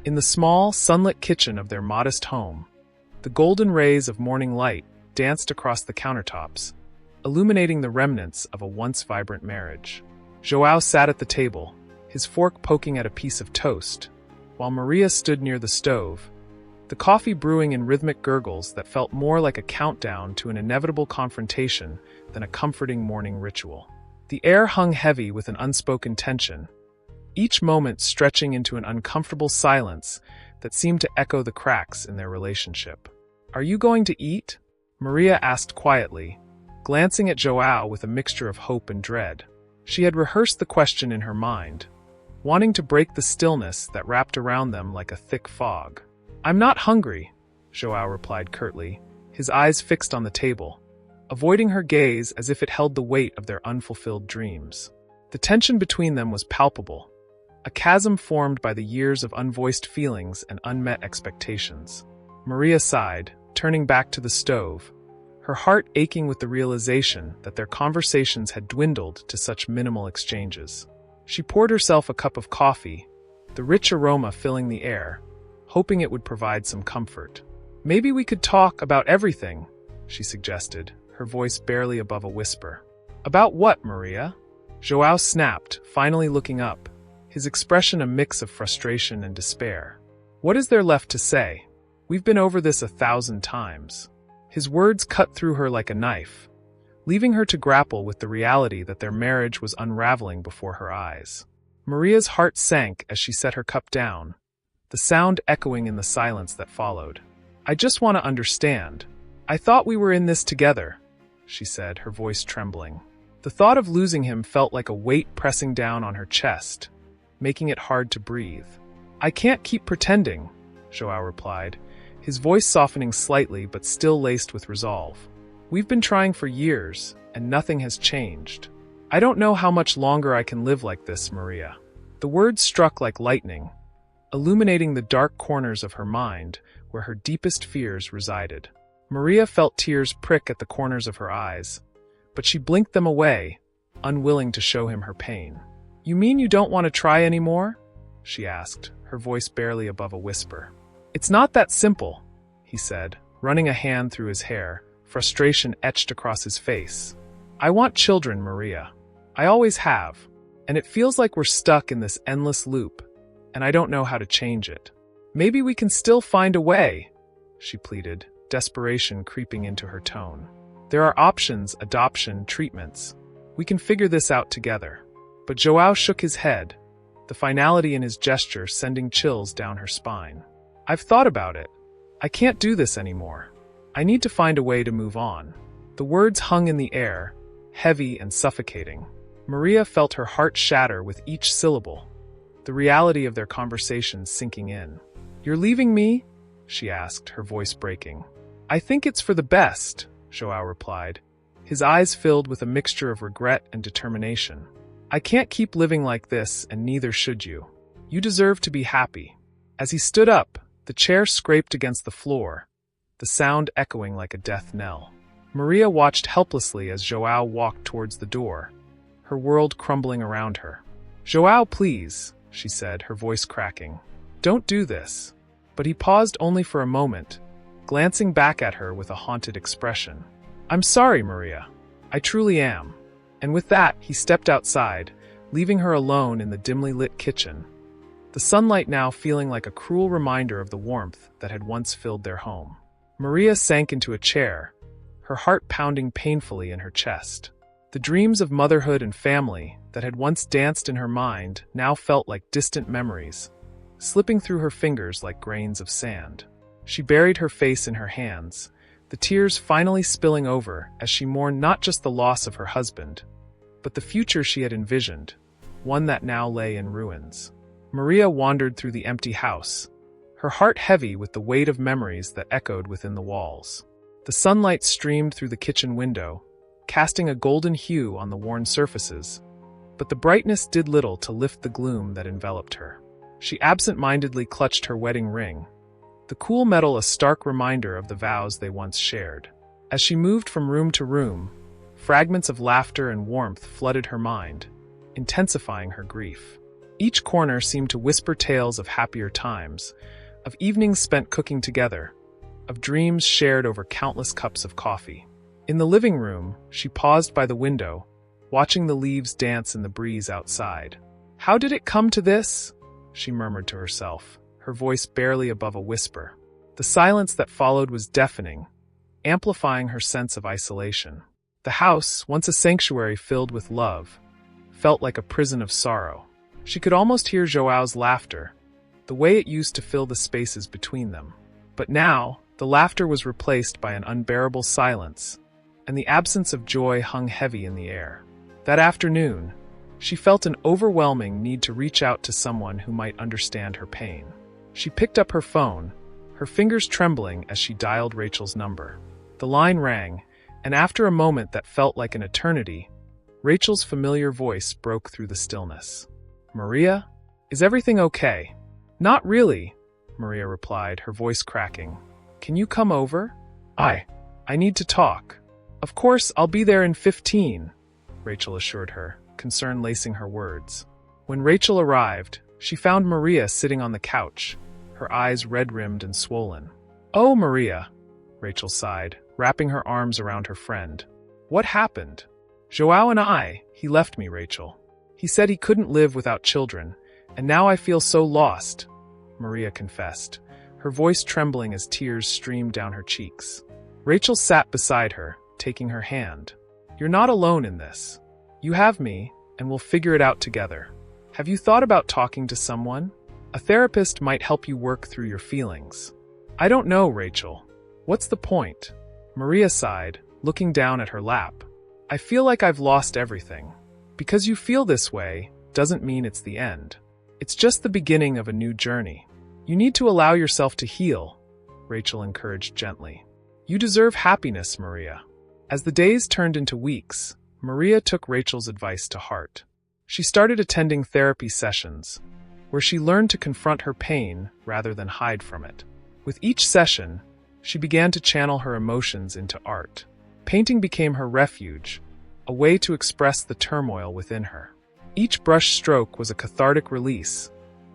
In the small, sunlit kitchen of their modest home, the golden rays of morning light danced across the countertops, illuminating the remnants of a once vibrant marriage. João sat at the table, his fork poking at a piece of toast, while Maria stood near the stove, the coffee brewing in rhythmic gurgles that felt more like a countdown to an inevitable confrontation than a comforting morning ritual. The air hung heavy with an unspoken tension, each moment stretching into an uncomfortable silence that seemed to echo the cracks in their relationship. "Are you going to eat?" Maria asked quietly, glancing at João with a mixture of hope and dread. She had rehearsed the question in her mind, wanting to break the stillness that wrapped around them like a thick fog. "I'm not hungry," João replied curtly, his eyes fixed on the table, avoiding her gaze as if it held the weight of their unfulfilled dreams. The tension between them was palpable, a chasm formed by the years of unvoiced feelings and unmet expectations. Maria sighed, turning back to the stove, her heart aching with the realization that their conversations had dwindled to such minimal exchanges. She poured herself a cup of coffee, the rich aroma filling the air, hoping it would provide some comfort. "Maybe we could talk about everything," she suggested, her voice barely above a whisper. "About what, Maria?" João snapped, finally looking up, his expression a mix of frustration and despair. "What is there left to say? We've been over this 1,000 times." His words cut through her like a knife, leaving her to grapple with the reality that their marriage was unraveling before her eyes. Maria's heart sank as she set her cup down, the sound echoing in the silence that followed. "I just want to understand. I thought we were in this together," she said, her voice trembling. The thought of losing him felt like a weight pressing down on her chest, making it hard to breathe. "I can't keep pretending," João replied, his voice softening slightly but still laced with resolve. "We've been trying for years, and nothing has changed. I don't know how much longer I can live like this, Maria." The words struck like lightning, illuminating the dark corners of her mind where her deepest fears resided. Maria felt tears prick at the corners of her eyes, but she blinked them away, unwilling to show him her pain. "You mean you don't want to try anymore?" she asked, her voice barely above a whisper. "It's not that simple," he said, running a hand through his hair, frustration etched across his face. "I want children, Maria. I always have, and it feels like we're stuck in this endless loop, and I don't know how to change it. Maybe we can still find a way," she pleaded, desperation creeping into her tone. "There are options, adoption, treatments. We can figure this out together." But João shook his head, the finality in his gesture sending chills down her spine. "I've thought about it. I can't do this anymore. I need to find a way to move on." The words hung in the air, heavy and suffocating. Maria felt her heart shatter with each syllable, the reality of their conversation sinking in. "You're leaving me?" she asked, her voice breaking. "I think it's for the best," João replied, his eyes filled with a mixture of regret and determination. "I can't keep living like this, and neither should you. You deserve to be happy." As he stood up, the chair scraped against the floor, the sound echoing like a death knell. Maria watched helplessly as João walked towards the door, her world crumbling around her. "João, please," she said, her voice cracking. "Don't do this." But he paused only for a moment, glancing back at her with a haunted expression. "I'm sorry, Maria. I truly am." And with that, he stepped outside, leaving her alone in the dimly lit kitchen, the sunlight now feeling like a cruel reminder of the warmth that had once filled their home. Maria sank into a chair, her heart pounding painfully in her chest. The dreams of motherhood and family that had once danced in her mind now felt like distant memories, slipping through her fingers like grains of sand. She buried her face in her hands, the tears finally spilling over as she mourned not just the loss of her husband, but the future she had envisioned, one that now lay in ruins. Maria wandered through the empty house, her heart heavy with the weight of memories that echoed within the walls. The sunlight streamed through the kitchen window, casting a golden hue on the worn surfaces, but the brightness did little to lift the gloom that enveloped her. She absent-mindedly clutched her wedding ring, the cool metal a stark reminder of the vows they once shared. As she moved from room to room, fragments of laughter and warmth flooded her mind, intensifying her grief. Each corner seemed to whisper tales of happier times, of evenings spent cooking together, of dreams shared over countless cups of coffee. In the living room, she paused by the window, watching the leaves dance in the breeze outside. "How did it come to this?" she murmured to herself, her voice barely above a whisper. The silence that followed was deafening, amplifying her sense of isolation. The house, once a sanctuary filled with love, felt like a prison of sorrow. She could almost hear João's laughter, the way it used to fill the spaces between them. But now, the laughter was replaced by an unbearable silence, and the absence of joy hung heavy in the air. That afternoon, she felt an overwhelming need to reach out to someone who might understand her pain. She picked up her phone, her fingers trembling as she dialed Rachel's number. The line rang, and after a moment that felt like an eternity, Rachel's familiar voice broke through the stillness. "Maria? Is everything okay?" "Not really," Maria replied, her voice cracking. "Can you come over?" I need to talk." "Of course, I'll be there in 15, Rachel assured her, concern lacing her words. When Rachel arrived, she found Maria sitting on the couch, her eyes red-rimmed and swollen. "Oh, Maria," Rachel sighed, wrapping her arms around her friend. "What happened?" "João and he left me, Rachel. He said he couldn't live without children, and now I feel so lost," Maria confessed, her voice trembling as tears streamed down her cheeks. Rachel sat beside her, taking her hand. "You're not alone in this. You have me, and we'll figure it out together. Have you thought about talking to someone? A therapist might help you work through your feelings." "I don't know, Rachel. What's the point?" Maria sighed, looking down at her lap. "I feel like I've lost everything. Because you feel this way doesn't mean it's the end. It's just the beginning of a new journey. You need to allow yourself to heal," Rachel encouraged gently. "You deserve happiness, Maria." As the days turned into weeks, Maria took Rachel's advice to heart. She started attending therapy sessions, where she learned to confront her pain rather than hide from it. With each session, she began to channel her emotions into art. Painting became her refuge, a way to express the turmoil within her. Each brush stroke was a cathartic release,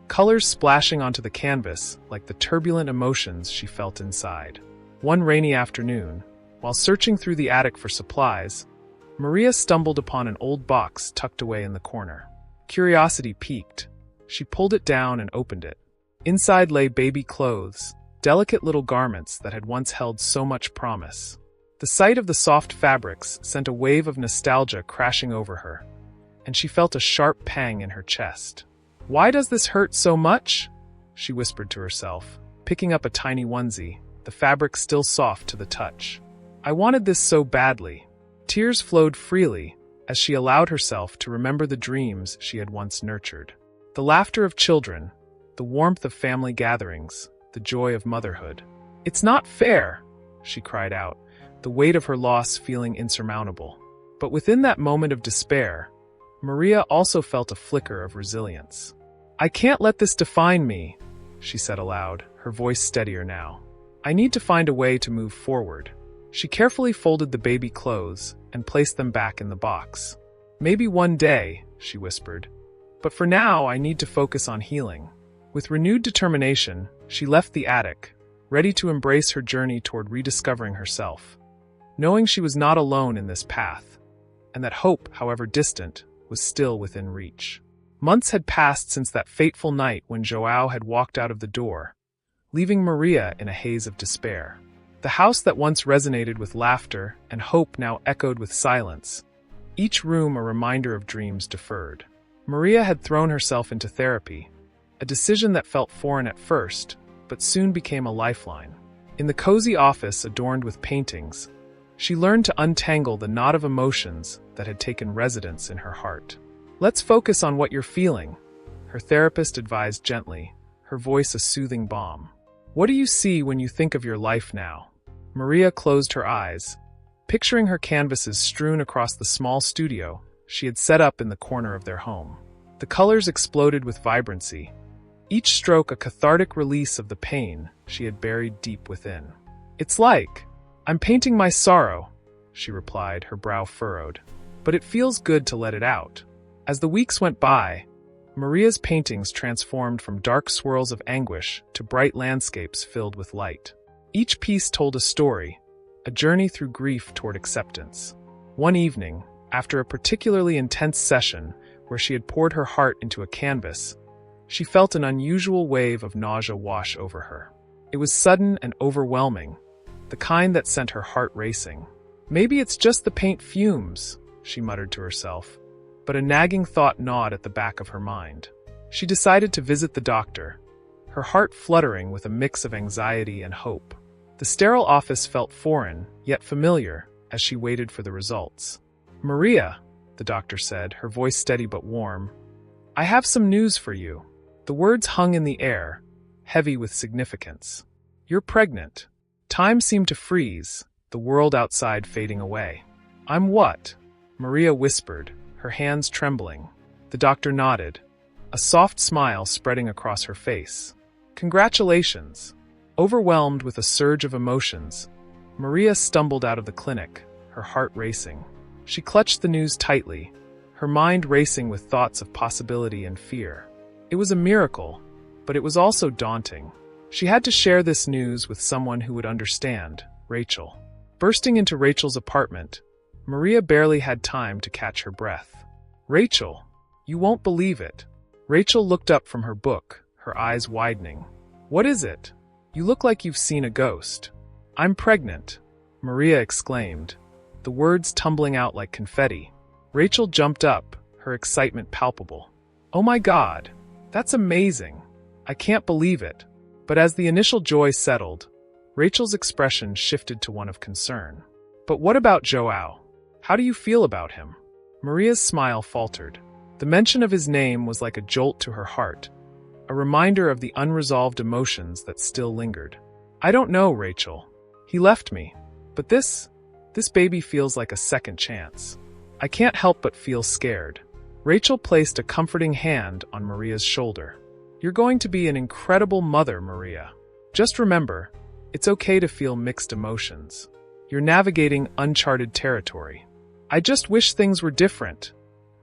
colors splashing onto the canvas like the turbulent emotions she felt inside. One rainy afternoon, while searching through the attic for supplies, Maria stumbled upon an old box tucked away in the corner. Curiosity piqued. She pulled it down and opened it. Inside lay baby clothes, delicate little garments that had once held so much promise. The sight of the soft fabrics sent a wave of nostalgia crashing over her, and she felt a sharp pang in her chest. "Why does this hurt so much?" she whispered to herself, picking up a tiny onesie, the fabric still soft to the touch. "I wanted this so badly." Tears flowed freely as she allowed herself to remember the dreams she had once nurtured. The laughter of children, the warmth of family gatherings, the joy of motherhood. "It's not fair," she cried out, the weight of her loss feeling insurmountable. But within that moment of despair, Maria also felt a flicker of resilience. "I can't let this define me," she said aloud, her voice steadier now. "I need to find a way to move forward." She carefully folded the baby clothes and placed them back in the box. "Maybe one day," she whispered, "but for now I need to focus on healing." With renewed determination, she left the attic, ready to embrace her journey toward rediscovering herself, knowing she was not alone in this path, and that hope, however distant, was still within reach. Months had passed since that fateful night when João had walked out of the door, leaving Maria in a haze of despair. The house that once resonated with laughter and hope now echoed with silence, each room a reminder of dreams deferred. Maria had thrown herself into therapy, a decision that felt foreign at first, but soon became a lifeline. In the cozy office adorned with paintings, she learned to untangle the knot of emotions that had taken residence in her heart. "Let's focus on what you're feeling," her therapist advised gently, her voice a soothing balm. "What do you see when you think of your life now?" Maria closed her eyes, picturing her canvases strewn across the small studio she had set up in the corner of their home. The colors exploded with vibrancy, each stroke a cathartic release of the pain she had buried deep within. "It's like I'm painting my sorrow," she replied, her brow furrowed. "But it feels good to let it out." As the weeks went by, Maria's paintings transformed from dark swirls of anguish to bright landscapes filled with light. Each piece told a story, a journey through grief toward acceptance. One evening, after a particularly intense session where she had poured her heart into a canvas, she felt an unusual wave of nausea wash over her. It was sudden and overwhelming, the kind that sent her heart racing. "Maybe it's just the paint fumes," she muttered to herself, but a nagging thought gnawed at the back of her mind. She decided to visit the doctor, her heart fluttering with a mix of anxiety and hope. The sterile office felt foreign, yet familiar, as she waited for the results. "Maria," the doctor said, her voice steady but warm, "I have some news for you." The words hung in the air, heavy with significance. "You're pregnant." Time seemed to freeze, the world outside fading away. "I'm what?" Maria whispered, her hands trembling. The doctor nodded, a soft smile spreading across her face. "Congratulations." Overwhelmed with a surge of emotions, Maria stumbled out of the clinic, her heart racing. She clutched the news tightly, her mind racing with thoughts of possibility and fear. It was a miracle, but it was also daunting. She had to share this news with someone who would understand, Rachel. Bursting into Rachel's apartment, Maria barely had time to catch her breath. "Rachel, you won't believe it." Rachel looked up from her book, her eyes widening. "What is it? You look like you've seen a ghost." "I'm pregnant," Maria exclaimed, the words tumbling out like confetti. Rachel jumped up, her excitement palpable. "Oh my God, that's amazing. I can't believe it." But as the initial joy settled, Rachel's expression shifted to one of concern. "But what about João? How do you feel about him?" Maria's smile faltered. The mention of his name was like a jolt to her heart, a reminder of the unresolved emotions that still lingered. "I don't know, Rachel. He left me. But this baby feels like a second chance. I can't help but feel scared." Rachel placed a comforting hand on Maria's shoulder. "You're going to be an incredible mother, Maria. Just remember, it's okay to feel mixed emotions. You're navigating uncharted territory." "I just wish things were different,"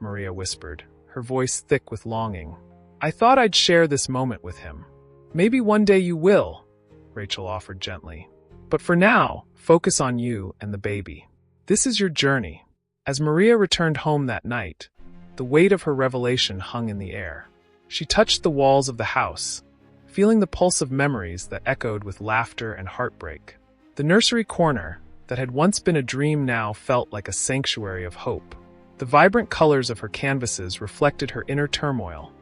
Maria whispered, her voice thick with longing. "I thought I'd share this moment with him." "Maybe one day you will," Rachel offered gently. "But for now, focus on you and the baby. This is your journey." As Maria returned home that night, the weight of her revelation hung in the air. She touched the walls of the house, feeling the pulse of memories that echoed with laughter and heartbreak. The nursery corner, that had once been a dream, now felt like a sanctuary of hope. The vibrant colors of her canvases reflected her inner turmoil,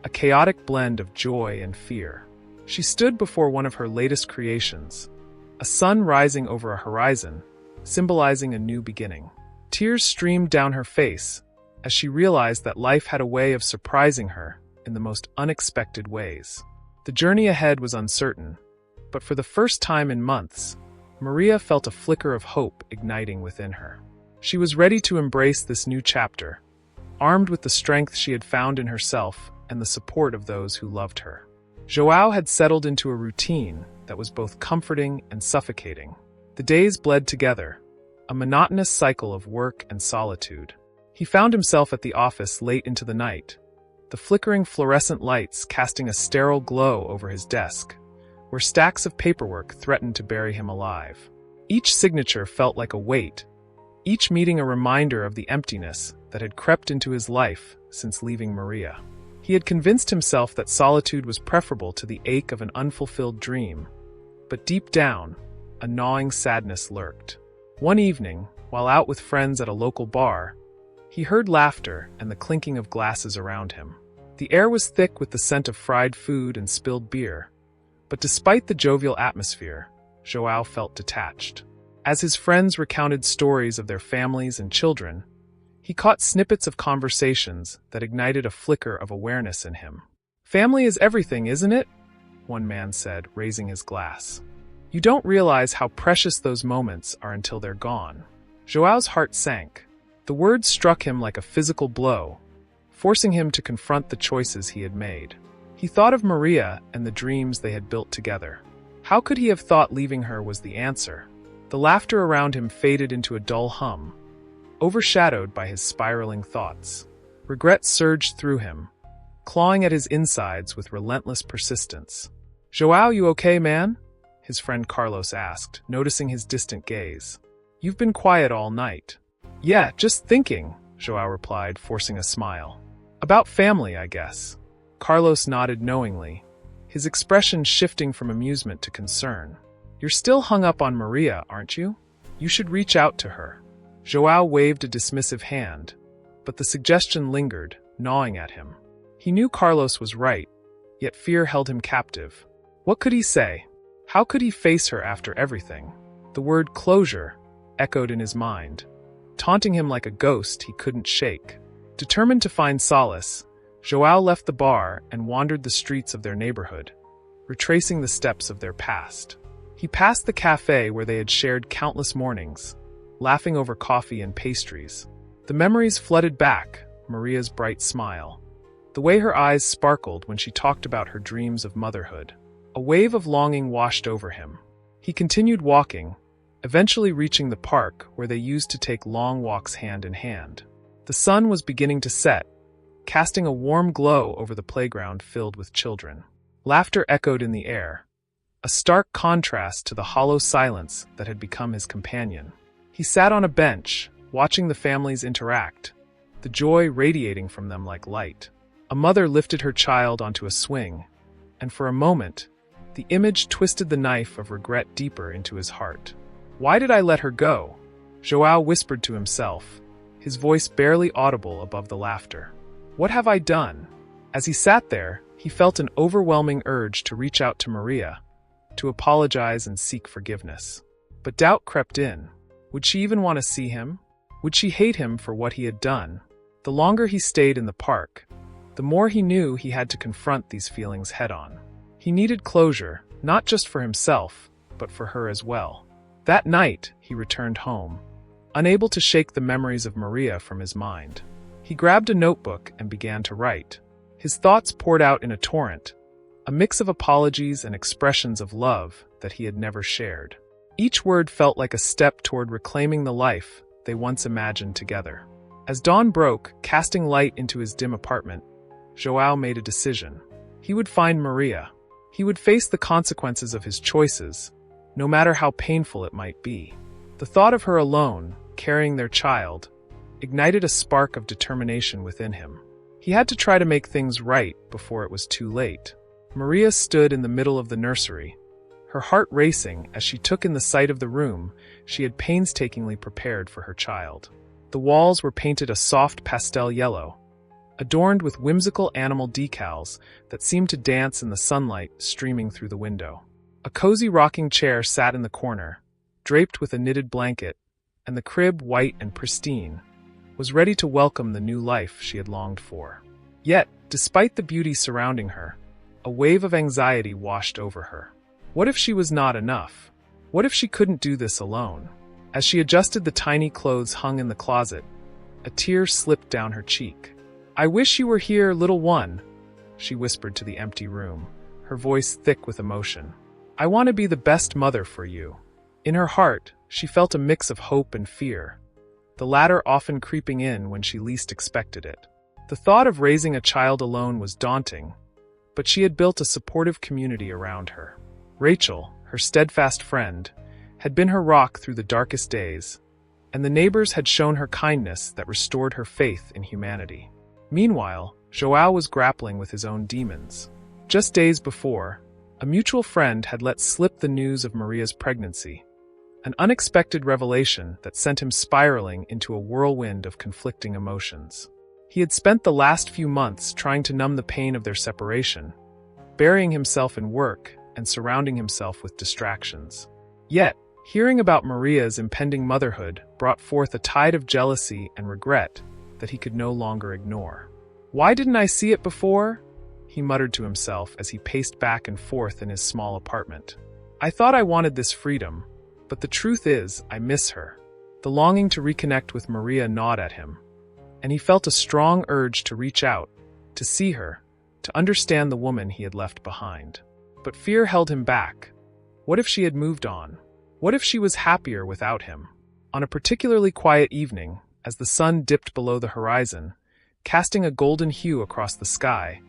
a chaotic blend of joy and fear. She stood before one of her latest creations, a sun rising over a horizon, symbolizing a new beginning. Tears streamed down her face as she realized that life had a way of surprising her in the most unexpected ways. The journey ahead was uncertain, but for the first time in months, Maria felt a flicker of hope igniting within her. She was ready to embrace this new chapter, armed with the strength she had found in herself and the support of those who loved her. João had settled into a routine that was both comforting and suffocating. The days bled together, a monotonous cycle of work and solitude. He found himself at the office late into the night, the flickering fluorescent lights casting a sterile glow over his desk, where stacks of paperwork threatened to bury him alive. Each signature felt like a weight, each meeting a reminder of the emptiness that had crept into his life since leaving Maria. He had convinced himself that solitude was preferable to the ache of an unfulfilled dream, but deep down, a gnawing sadness lurked. One evening, while out with friends at a local bar, he heard laughter and the clinking of glasses around him. The air was thick with the scent of fried food and spilled beer, but despite the jovial atmosphere, João felt detached. As his friends recounted stories of their families and children, he caught snippets of conversations that ignited a flicker of awareness in him. "Family is everything, isn't it?" one man said, raising his glass. "You don't realize how precious those moments are until they're gone." João's heart sank. The words struck him like a physical blow, forcing him to confront the choices he had made. He thought of Maria and the dreams they had built together. How could he have thought leaving her was the answer? The laughter around him faded into a dull hum, overshadowed by his spiraling thoughts. Regret surged through him, clawing at his insides with relentless persistence. "João, you okay, man?" his friend Carlos asked, noticing his distant gaze. "You've been quiet all night." "Yeah, just thinking," João replied, forcing a smile. "About family, I guess." Carlos nodded knowingly, his expression shifting from amusement to concern. "You're still hung up on Maria, aren't you? You should reach out to her." João waved a dismissive hand, but the suggestion lingered, gnawing at him. He knew Carlos was right, yet fear held him captive. What could he say? How could he face her after everything? The word closure echoed in his mind, taunting him like a ghost he couldn't shake. Determined to find solace, João left the bar and wandered the streets of their neighborhood, retracing the steps of their past. He passed the cafe where they had shared countless mornings, laughing over coffee and pastries. The memories flooded back, Maria's bright smile, the way her eyes sparkled when she talked about her dreams of motherhood. A wave of longing washed over him. He continued walking, eventually reaching the park where they used to take long walks hand in hand. The sun was beginning to set, casting a warm glow over the playground filled with children. Laughter echoed in the air, a stark contrast to the hollow silence that had become his companion. He sat on a bench, watching the families interact, the joy radiating from them like light. A mother lifted her child onto a swing, and for a moment, the image twisted the knife of regret deeper into his heart. "Why did I let her go?" João whispered to himself, his voice barely audible above the laughter. "What have I done?" As he sat there, he felt an overwhelming urge to reach out to Maria, to apologize and seek forgiveness. But doubt crept in. Would she even want to see him? Would she hate him for what he had done? The longer he stayed in the park, the more he knew he had to confront these feelings head-on. He needed closure, not just for himself, but for her as well. That night, he returned home, unable to shake the memories of Maria from his mind. He grabbed a notebook and began to write. His thoughts poured out in a torrent, a mix of apologies and expressions of love that he had never shared. Each word felt like a step toward reclaiming the life they once imagined together. As dawn broke, casting light into his dim apartment, João made a decision. He would find Maria. He would face the consequences of his choices, no matter how painful it might be. The thought of her alone, carrying their child, ignited a spark of determination within him. He had to try to make things right before it was too late. Maria stood in the middle of the nursery, her heart racing as she took in the sight of the room she had painstakingly prepared for her child. The walls were painted a soft pastel yellow, adorned with whimsical animal decals that seemed to dance in the sunlight streaming through the window. A cozy rocking chair sat in the corner, draped with a knitted blanket, and the crib, white and pristine, was ready to welcome the new life she had longed for. Yet, despite the beauty surrounding her, a wave of anxiety washed over her. What if she was not enough? What if she couldn't do this alone? As she adjusted the tiny clothes hung in the closet, a tear slipped down her cheek. "I wish you were here, little one," she whispered to the empty room, her voice thick with emotion. "I want to be the best mother for you." In her heart, she felt a mix of hope and fear, the latter often creeping in when she least expected it. The thought of raising a child alone was daunting, but she had built a supportive community around her. Rachel, her steadfast friend, had been her rock through the darkest days, and the neighbors had shown her kindness that restored her faith in humanity. Meanwhile, João was grappling with his own demons. Just days before, a mutual friend had let slip the news of Maria's pregnancy, an unexpected revelation that sent him spiraling into a whirlwind of conflicting emotions. He had spent the last few months trying to numb the pain of their separation, burying himself in work and surrounding himself with distractions. Yet, hearing about Maria's impending motherhood brought forth a tide of jealousy and regret that he could no longer ignore. "Why didn't I see it before?" he muttered to himself as he paced back and forth in his small apartment. "I thought I wanted this freedom, but the truth is, I miss her." The longing to reconnect with Maria gnawed at him, and he felt a strong urge to reach out, to see her, to understand the woman he had left behind. But fear held him back. What if she had moved on? What if she was happier without him? On a particularly quiet evening, as the sun dipped below the horizon, casting a golden hue across the sky,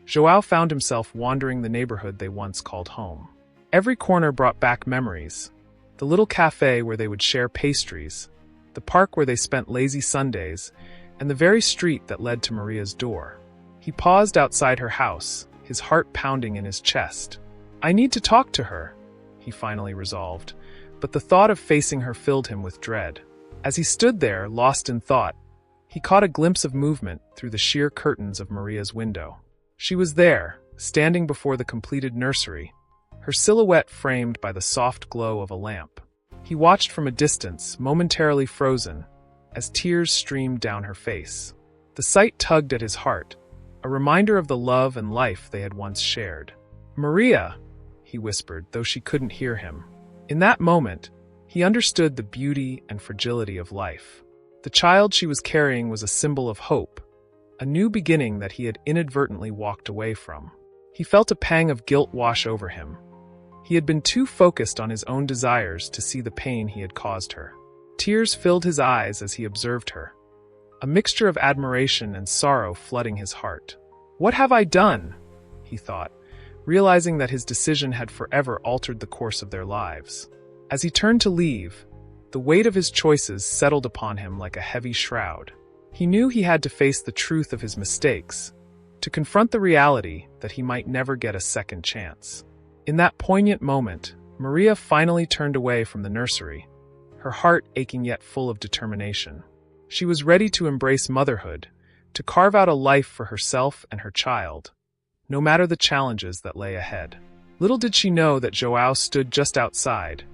João found himself wandering the neighborhood they once called home. Every corner brought back memories. The little cafe where they would share pastries, the park where they spent lazy Sundays, and the very street that led to Maria's door. He paused outside her house, his heart pounding in his chest. "I need to talk to her," he finally resolved, but the thought of facing her filled him with dread. As he stood there, lost in thought, he caught a glimpse of movement through the sheer curtains of Maria's window. She was there, standing before the completed nursery, her silhouette framed by the soft glow of a lamp. He watched from a distance, momentarily frozen, as tears streamed down her face. The sight tugged at his heart, a reminder of the love and life they had once shared. "Maria," he whispered, though she couldn't hear him. In that moment, he understood the beauty and fragility of life. The child she was carrying was a symbol of hope, a new beginning that he had inadvertently walked away from. He felt a pang of guilt wash over him. He had been too focused on his own desires to see the pain he had caused her. Tears filled his eyes as he observed her, a mixture of admiration and sorrow flooding his heart. "What have I done?" he thought, realizing that his decision had forever altered the course of their lives. As he turned to leave, the weight of his choices settled upon him like a heavy shroud. He knew he had to face the truth of his mistakes, to confront the reality that he might never get a second chance. In that poignant moment, Maria finally turned away from the nursery, her heart aching yet full of determination. She was ready to embrace motherhood, to carve out a life for herself and her child, no matter the challenges that lay ahead. Little did she know that João stood just outside,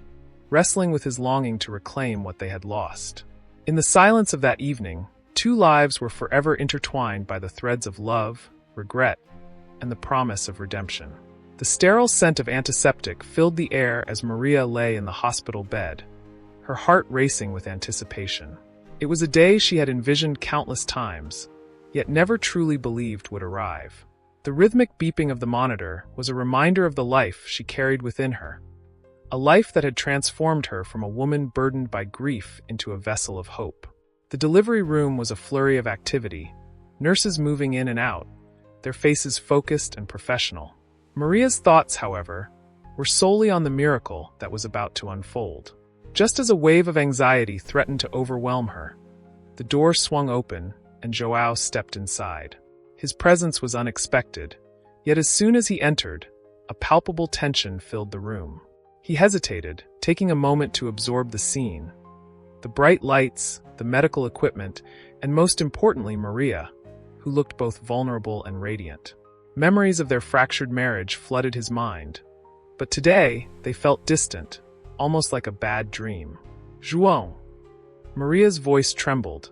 wrestling with his longing to reclaim what they had lost. In the silence of that evening, two lives were forever intertwined by the threads of love, regret, and the promise of redemption. The sterile scent of antiseptic filled the air as Maria lay in the hospital bed, her heart racing with anticipation. It was a day she had envisioned countless times, yet never truly believed would arrive. The rhythmic beeping of the monitor was a reminder of the life she carried within her, a life that had transformed her from a woman burdened by grief into a vessel of hope. The delivery room was a flurry of activity, nurses moving in and out, their faces focused and professional. Maria's thoughts, however, were solely on the miracle that was about to unfold. Just as a wave of anxiety threatened to overwhelm her, the door swung open and João stepped inside. His presence was unexpected, yet as soon as he entered, a palpable tension filled the room. He hesitated, taking a moment to absorb the scene. The bright lights, the medical equipment, and most importantly Maria, who looked both vulnerable and radiant. Memories of their fractured marriage flooded his mind, but today they felt distant, almost like a bad dream. "João." Maria's voice trembled,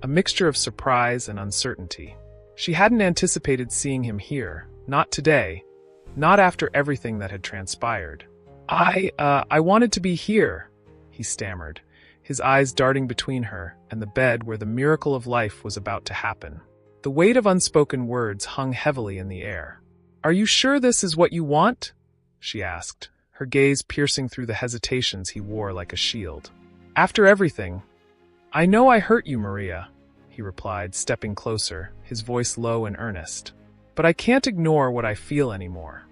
a mixture of surprise and uncertainty. She hadn't anticipated seeing him here, not today, not after everything that had transpired. I wanted to be here," he stammered, his eyes darting between her and the bed where the miracle of life was about to happen. The weight of unspoken words hung heavily in the air. "Are you sure this is what you want?" she asked, her gaze piercing through the hesitations he wore like a shield. "After everything, I know I hurt you, Maria," he replied, stepping closer, his voice low and earnest. "But I can't ignore what I feel anymore.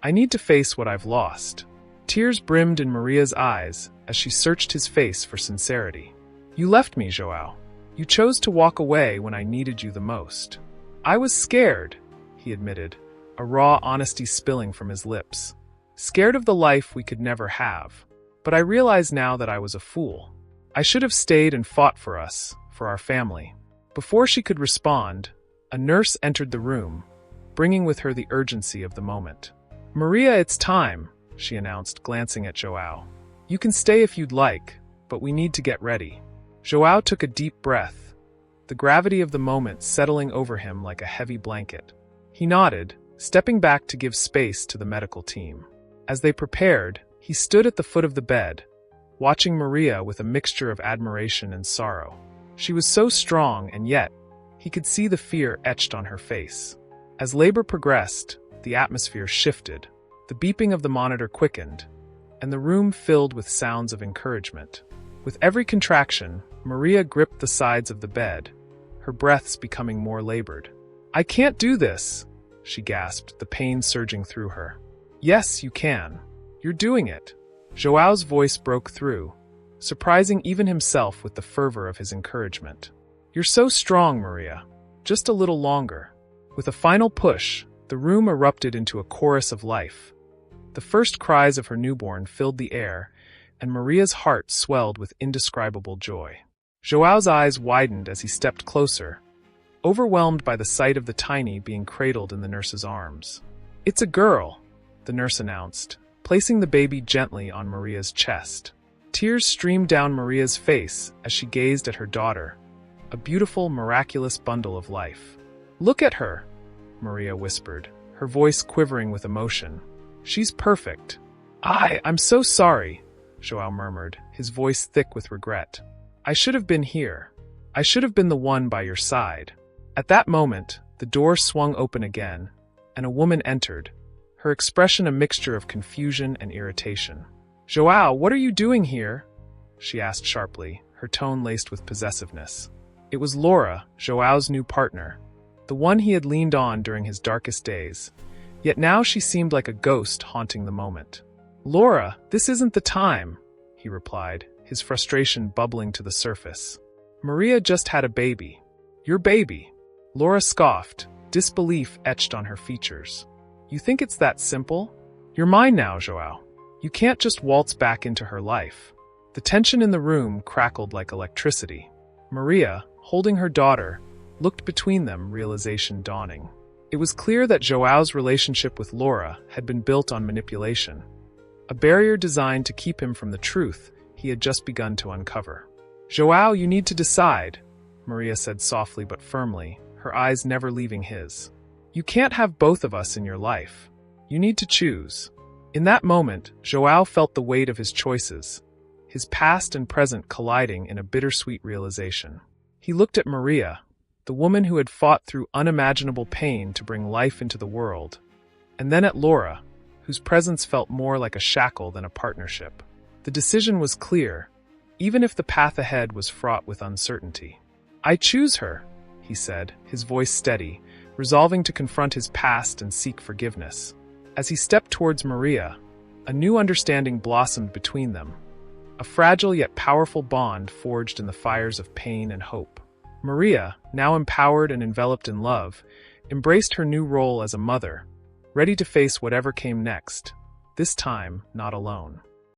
I need to face what I've lost." Tears brimmed in Maria's eyes as she searched his face for sincerity. "You left me, João. You chose to walk away when I needed you the most." "I was scared," he admitted, a raw honesty spilling from his lips. "Scared of the life we could never have. But I realize now that I was a fool. I should have stayed and fought for us, for our family." Before she could respond, a nurse entered the room, bringing with her the urgency of the moment. "Maria, it's time," she announced, glancing at João. "You can stay if you'd like, but we need to get ready." João took a deep breath, the gravity of the moment settling over him like a heavy blanket. He nodded, stepping back to give space to the medical team. As they prepared, he stood at the foot of the bed, watching Maria with a mixture of admiration and sorrow. She was so strong, and yet, he could see the fear etched on her face. As labor progressed, the atmosphere shifted, the beeping of the monitor quickened, and the room filled with sounds of encouragement. With every contraction, Maria gripped the sides of the bed, her breaths becoming more labored. "I can't do this," she gasped, the pain surging through her. Yes, you can. You're doing it. João's voice broke through, surprising even himself with the fervor of his encouragement. You're so strong, Maria. Just a little longer. With a final push, the room erupted into a chorus of life. The first cries of her newborn filled the air, and Maria's heart swelled with indescribable joy. João's eyes widened as he stepped closer, overwhelmed by the sight of the tiny being cradled in the nurse's arms. It's a girl, the nurse announced, placing the baby gently on Maria's chest. Tears streamed down Maria's face as she gazed at her daughter, a beautiful, miraculous bundle of life. Look at her, Maria whispered, her voice quivering with emotion. She's perfect. I'm so sorry, João murmured, his voice thick with regret. I should have been here. I should have been the one by your side. At that moment, the door swung open again, and a woman entered, her expression a mixture of confusion and irritation. João, what are you doing here? She asked sharply, her tone laced with possessiveness. It was Laura, João's new partner, the one he had leaned on during his darkest days, yet now she seemed like a ghost haunting the moment. Laura, this isn't the time, he replied, his frustration bubbling to the surface. Maria just had a baby. Your baby. Laura scoffed, disbelief etched on her features. You think it's that simple? You're mine now, João. You can't just waltz back into her life. The tension in the room crackled like electricity. Maria, holding her daughter, looked between them, realization dawning. It was clear that João's relationship with Laura had been built on manipulation, a barrier designed to keep him from the truth he had just begun to uncover. João, you need to decide, Maria said softly but firmly, her eyes never leaving his. You can't have both of us in your life. You need to choose. In that moment, João felt the weight of his choices, his past and present colliding in a bittersweet realization. He looked at Maria, the woman who had fought through unimaginable pain to bring life into the world, and then at Laura, whose presence felt more like a shackle than a partnership. The decision was clear, even if the path ahead was fraught with uncertainty. I choose her, he said, his voice steady, resolving to confront his past and seek forgiveness. As he stepped towards Maria, a new understanding blossomed between them, a fragile yet powerful bond forged in the fires of pain and hope. Maria, now empowered and enveloped in love, embraced her new role as a mother, ready to face whatever came next, this time not alone.